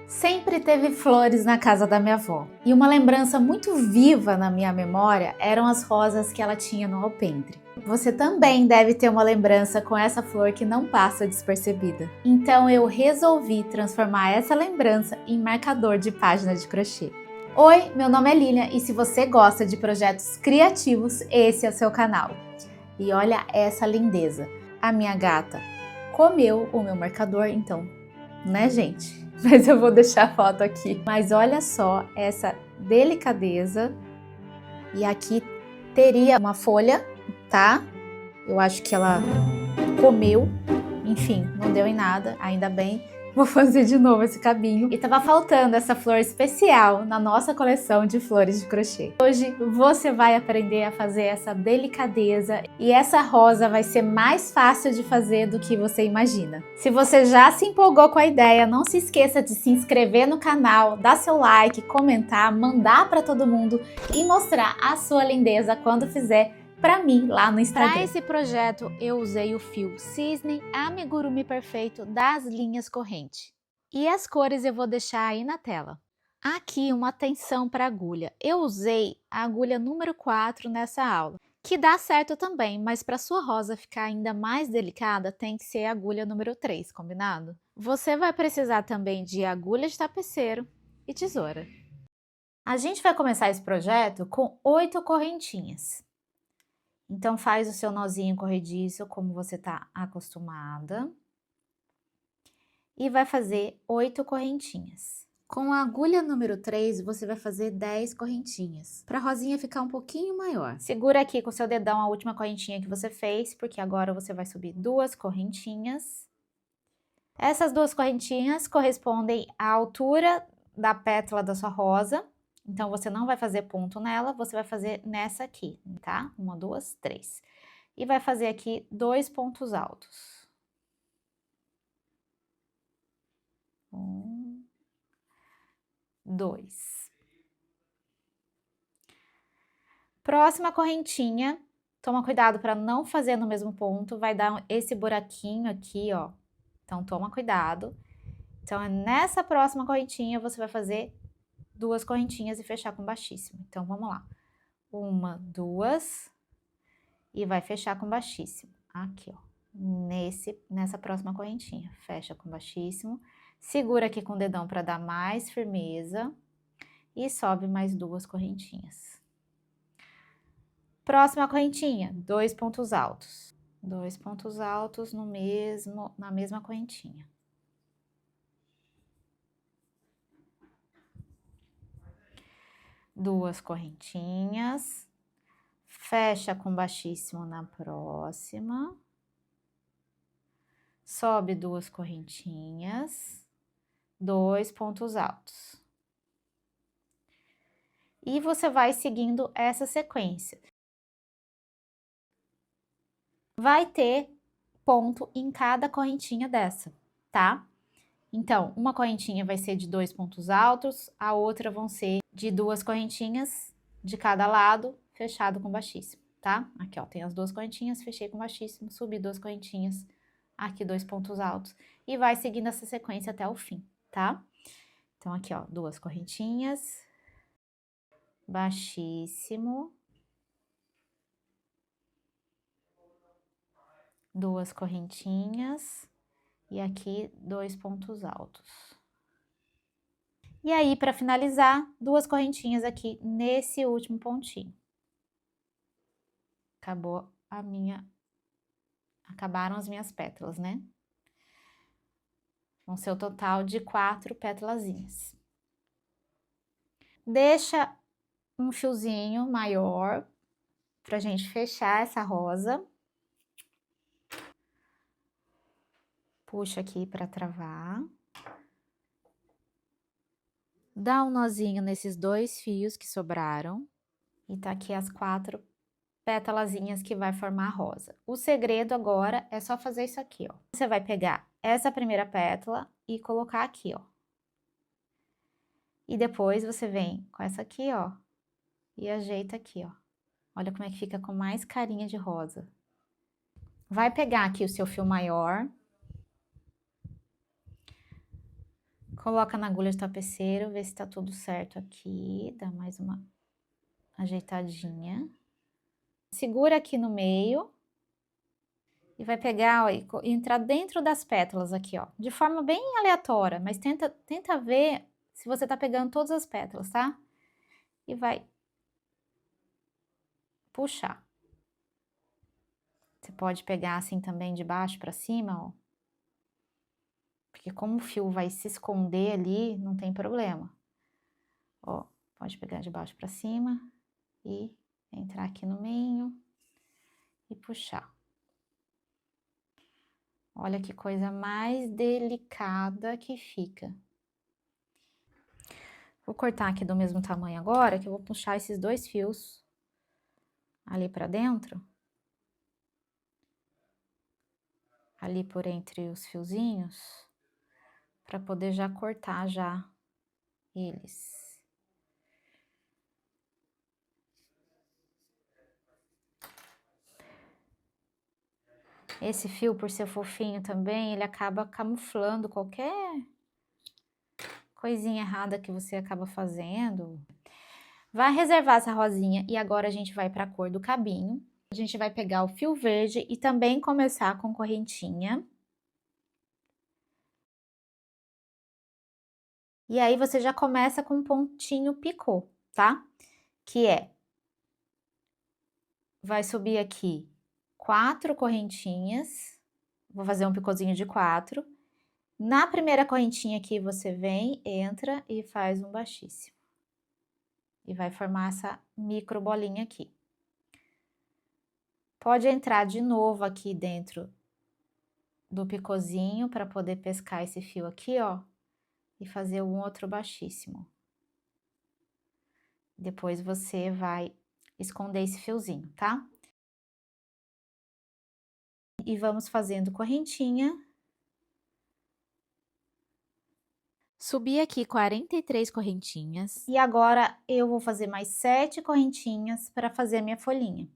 Sempre teve flores na casa da minha avó. E uma lembrança muito viva na minha memória eram as rosas que ela tinha no alpendre. Você também deve ter uma lembrança com essa flor que não passa despercebida. Então eu resolvi transformar essa lembrança em marcador de página de crochê. Oi, meu nome é Lilian e se você gosta de projetos criativos, esse é o seu canal. E olha essa lindeza. A minha gata comeu o meu marcador, então, né, gente? Mas eu vou deixar a foto aqui. Mas olha só essa delicadeza. E aqui teria uma folha, tá? Eu acho que ela comeu. Enfim, não deu em nada, ainda bem. Vou fazer de novo esse cabinho. E tava faltando essa flor especial na nossa coleção de flores de crochê. Hoje você vai aprender a fazer essa delicadeza e essa rosa vai ser mais fácil de fazer do que você imagina. Se você já se empolgou com a ideia, não se esqueça de se inscrever no canal, dar seu like, comentar, mandar para todo mundo e mostrar a sua lindeza quando fizer para mim lá no Instagram. Para esse projeto eu usei o fio Cisne Amigurumi Perfeito das linhas corrente. E as cores eu vou deixar aí na tela. Aqui uma atenção para a agulha. Eu usei a agulha número 4 nessa aula, que dá certo também, mas para sua rosa ficar ainda mais delicada tem que ser a agulha número 3, combinado? Você vai precisar também de agulha de tapeceiro e tesoura. A gente vai começar esse projeto com 8 correntinhas. Então, faz o seu nozinho corrediço, como você tá acostumada. E vai fazer 8 correntinhas. Com a agulha número 3, você vai fazer 10 correntinhas, para a rosinha ficar um pouquinho maior. Segura aqui com o seu dedão a última correntinha que você fez, porque agora você vai subir 2 correntinhas. Essas 2 correntinhas correspondem à altura da pétala da sua rosa. Então, você não vai fazer ponto nela, você vai fazer nessa aqui, tá? 1, 2, 3. E vai fazer aqui 2 pontos altos. 1, 2. Próxima correntinha, toma cuidado para não fazer no mesmo ponto, vai dar esse buraquinho aqui, ó. Então, toma cuidado. Então, nessa próxima correntinha, você vai fazer 2 correntinhas e fechar com baixíssimo. Então, vamos lá. 1, 2, e vai fechar com baixíssimo. Aqui, ó, nessa próxima correntinha. Fecha com baixíssimo, segura aqui com o dedão para dar mais firmeza e sobe mais 2 correntinhas. Próxima correntinha, 2 pontos altos. 2 pontos altos na mesma correntinha. Duas correntinhas, fecha com baixíssimo na próxima, sobe 2 correntinhas, 2 pontos altos. E você vai seguindo essa sequência. Vai ter ponto em cada correntinha dessa, tá? Então, uma correntinha vai ser de 2 pontos altos, a outra vão ser de 2 correntinhas de cada lado, fechado com baixíssimo, tá? Aqui, ó, tem as 2 correntinhas, fechei com baixíssimo, subi 2 correntinhas, aqui 2 pontos altos, e vai seguindo essa sequência até o fim, tá? Então, aqui, ó, 2 correntinhas, baixíssimo, 2 correntinhas, e aqui 2 pontos altos. E aí, para finalizar, 2 correntinhas aqui nesse último pontinho. Acabaram as minhas pétalas, né? Vão ser o total de 4 pétalazinhas. Deixa um fiozinho maior pra gente fechar essa rosa. Puxa aqui para travar. Dá um nozinho nesses 2 fios que sobraram. E tá aqui as 4 pétalazinhas que vai formar a rosa. O segredo agora é só fazer isso aqui, ó. Você vai pegar essa primeira pétala e colocar aqui, ó. E depois você vem com essa aqui, ó, e ajeita aqui, ó. Olha como é que fica com mais carinha de rosa. Vai pegar aqui o seu fio maior. Coloca na agulha de tapeceiro, vê se tá tudo certo aqui, dá mais uma ajeitadinha. Segura aqui no meio e vai pegar, ó, e entrar dentro das pétalas aqui, ó, de forma bem aleatória, mas tenta ver se você tá pegando todas as pétalas, tá? E vai puxar. Você pode pegar assim também de baixo pra cima, ó. Porque como o fio vai se esconder ali, não tem problema. Ó, pode pegar de baixo pra cima e entrar aqui no meio e puxar. Olha que coisa mais delicada que fica. Vou cortar aqui do mesmo tamanho agora, que eu vou puxar esses 2 fios ali pra dentro. Ali por entre os fiozinhos, pra poder já cortar já eles. Esse fio, por ser fofinho também, ele acaba camuflando qualquer coisinha errada que você acaba fazendo. Vai reservar essa rosinha e agora a gente vai para a cor do cabinho. A gente vai pegar o fio verde e também começar com correntinha. E aí você já começa com um pontinho picô, tá? Que é, vai subir aqui 4 correntinhas, vou fazer um picôzinho de 4. Na primeira correntinha aqui você vem, entra e faz um baixíssimo. E vai formar essa micro bolinha aqui. Pode entrar de novo aqui dentro do picôzinho para poder pescar esse fio aqui, ó, e fazer um outro baixíssimo. Depois você vai esconder esse fiozinho, tá? E vamos fazendo correntinha. Subi aqui 43 correntinhas. E agora eu vou fazer mais 7 correntinhas para fazer a minha folhinha.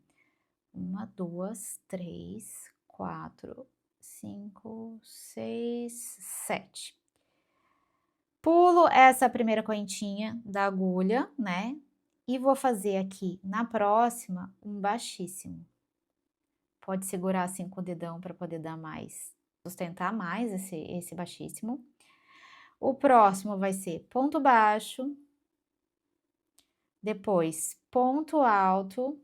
1, 2, 3, 4, 5, 6, 7. Pulo essa primeira correntinha da agulha, né? E vou fazer aqui na próxima um baixíssimo. Pode segurar assim com o dedão para poder dar mais, sustentar mais esse baixíssimo. O próximo vai ser ponto baixo, depois ponto alto,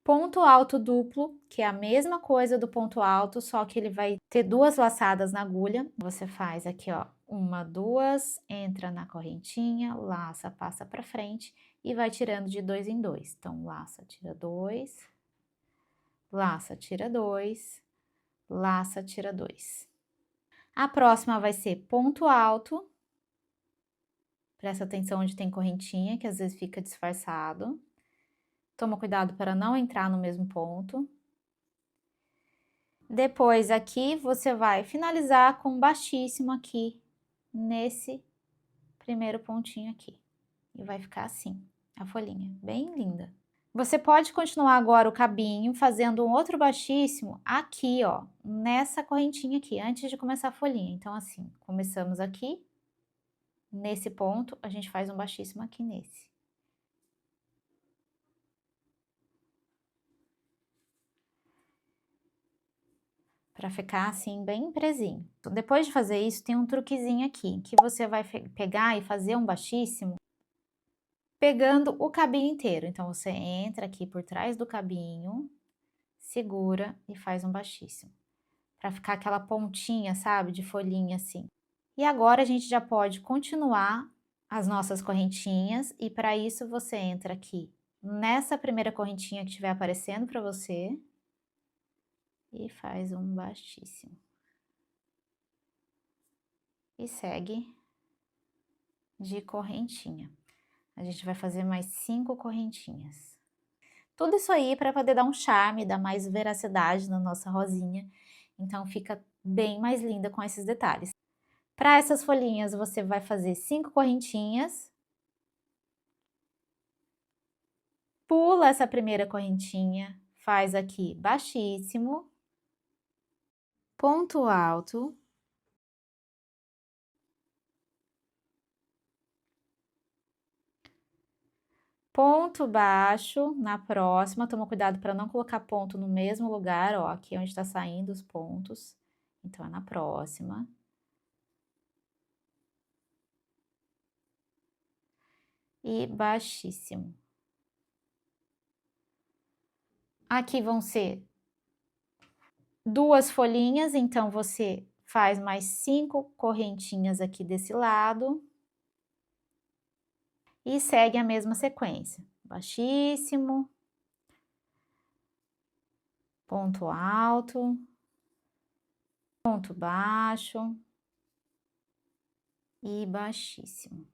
ponto alto duplo, que é a mesma coisa do ponto alto, só que ele vai ter 2 laçadas na agulha. Você faz aqui, ó, 1, 2, entra na correntinha, laça, passa pra frente e vai tirando de 2 em 2. Então, laça, tira 2, laça, tira 2, laça, tira 2. A próxima vai ser ponto alto. Presta atenção onde tem correntinha, que às vezes fica disfarçado. Toma cuidado para não entrar no mesmo ponto. Depois aqui você vai finalizar com baixíssimo aqui, nesse primeiro pontinho aqui. E vai ficar assim, a folhinha, bem linda. Você pode continuar agora o cabinho fazendo um outro baixíssimo aqui, ó, nessa correntinha aqui, antes de começar a folhinha. Então assim, começamos aqui, nesse ponto, a gente faz um baixíssimo aqui nesse. Para ficar assim bem presinho. Depois de fazer isso, tem um truquezinho aqui, que você vai pegar e fazer um baixíssimo pegando o cabinho inteiro. Então, você entra aqui por trás do cabinho, segura e faz um baixíssimo. Para ficar aquela pontinha, sabe, de folhinha assim. E agora a gente já pode continuar as nossas correntinhas e para isso você entra aqui nessa primeira correntinha que estiver aparecendo para você e faz um baixíssimo. E segue de correntinha. A gente vai fazer mais 5 correntinhas. Tudo isso aí para poder dar um charme, dar mais veracidade na nossa rosinha. Então, fica bem mais linda com esses detalhes. Para essas folhinhas, você vai fazer 5 correntinhas. Pula essa primeira correntinha, faz aqui baixíssimo. ponto alto, ponto baixo na próxima. Toma cuidado para não colocar ponto no mesmo lugar, ó, aqui onde tá saindo os pontos. Então, é na próxima. E baixíssimo. Aqui vão ser 2 folhinhas, então você faz mais 5 correntinhas aqui desse lado. E segue a mesma sequência. Baixíssimo, ponto alto, ponto baixo e baixíssimo.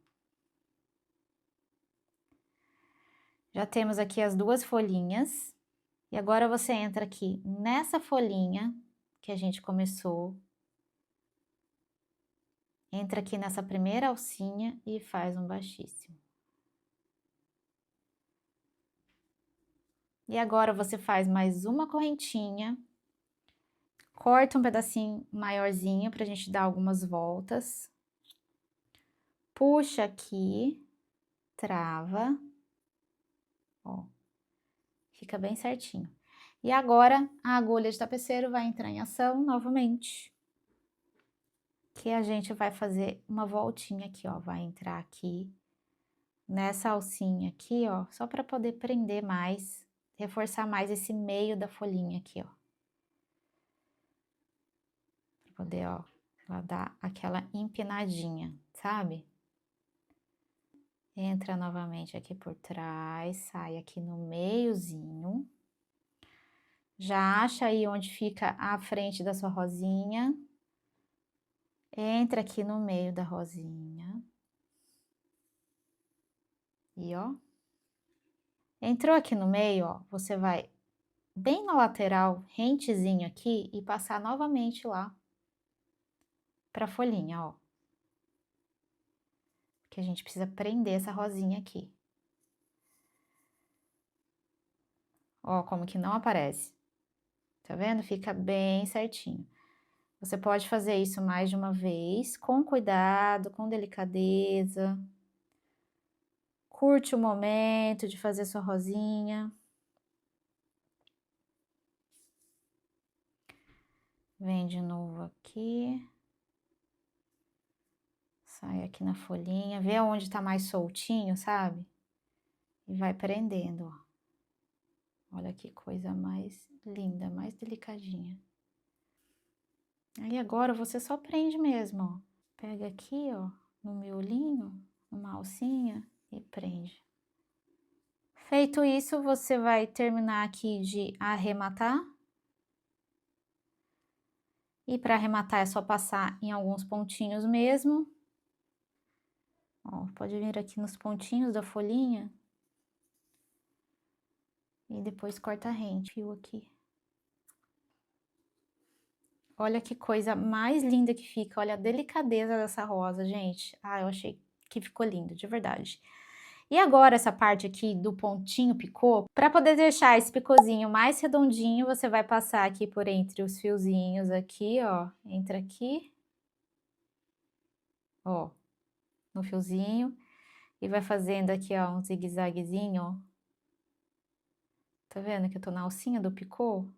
Já temos aqui as 2 folhinhas. E agora você entra aqui nessa folhinha que a gente começou. Entra aqui nessa primeira alcinha e faz um baixíssimo. E agora você faz mais uma correntinha. Corta um pedacinho maiorzinho pra gente dar algumas voltas. Puxa aqui, trava. Ó, fica bem certinho. E agora, a agulha de tapeceiro vai entrar em ação novamente. Que a gente vai fazer uma voltinha aqui, ó. Vai entrar aqui, nessa alcinha aqui, ó. Só para poder prender mais, reforçar mais esse meio da folhinha aqui, ó. Pra poder, ó, ela dar aquela empinadinha, sabe? Entra novamente aqui por trás, sai aqui no meiozinho. Já acha aí onde fica a frente da sua rosinha. Entra aqui no meio da rosinha. E ó. Entrou aqui no meio, ó, você vai bem na lateral, rentezinho aqui, e passar novamente lá pra folhinha, ó. Que a gente precisa prender essa rosinha aqui. Ó, como que não aparece. Tá vendo? Fica bem certinho. Você pode fazer isso mais de uma vez, com cuidado, com delicadeza. Curte o momento de fazer sua rosinha. Vem de novo aqui. Sai aqui na folhinha, vê onde tá mais soltinho, sabe? E vai prendendo, ó. Olha que coisa mais linda, mais delicadinha. Aí agora você só prende mesmo, ó. Pega aqui, ó, no miolinho, uma alcinha e prende. Feito isso, você vai terminar aqui de arrematar. E para arrematar é só passar em alguns pontinhos mesmo. Ó, pode vir aqui nos pontinhos da folhinha. E depois corta rente, fio aqui. Olha que coisa mais linda que fica, olha a delicadeza dessa rosa, gente. Ah, eu achei que ficou lindo, de verdade. E agora essa parte aqui do pontinho picô, para poder deixar esse picôzinho mais redondinho, você vai passar aqui por entre os fiozinhos aqui, ó. Entra aqui, ó, no fiozinho. E vai fazendo aqui, ó, um zigue-zaguezinho, ó. Tá vendo que eu tô na alcinha do picô?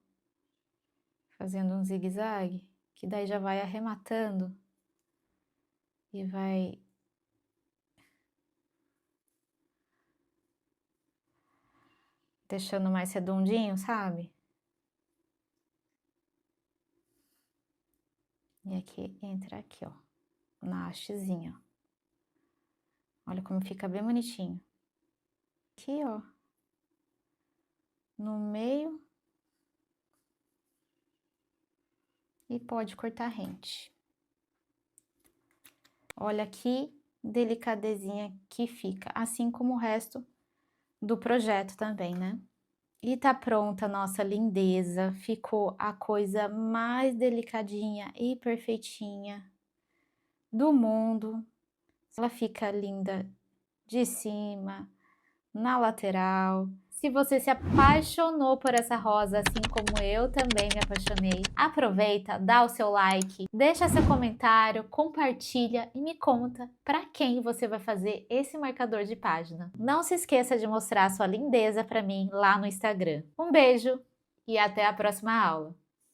Fazendo um zigue-zague, que daí já vai arrematando. E vai deixando mais redondinho, sabe? E aqui, entra aqui, ó, na hastezinha, ó. Olha como fica bem bonitinho. Aqui, ó, no meio. E pode cortar rente. Olha que delicadezinha que fica, assim como o resto do projeto também, né? E tá pronta a nossa lindeza, ficou a coisa mais delicadinha e perfeitinha do mundo. Ela fica linda de cima, na lateral, Se você se apaixonou por essa rosa, assim como eu também me apaixonei, aproveita, dá o seu like, deixa seu comentário, compartilha e me conta para quem você vai fazer esse marcador de página. Não se esqueça de mostrar sua lindeza para mim lá no Instagram. Um beijo e até a próxima aula!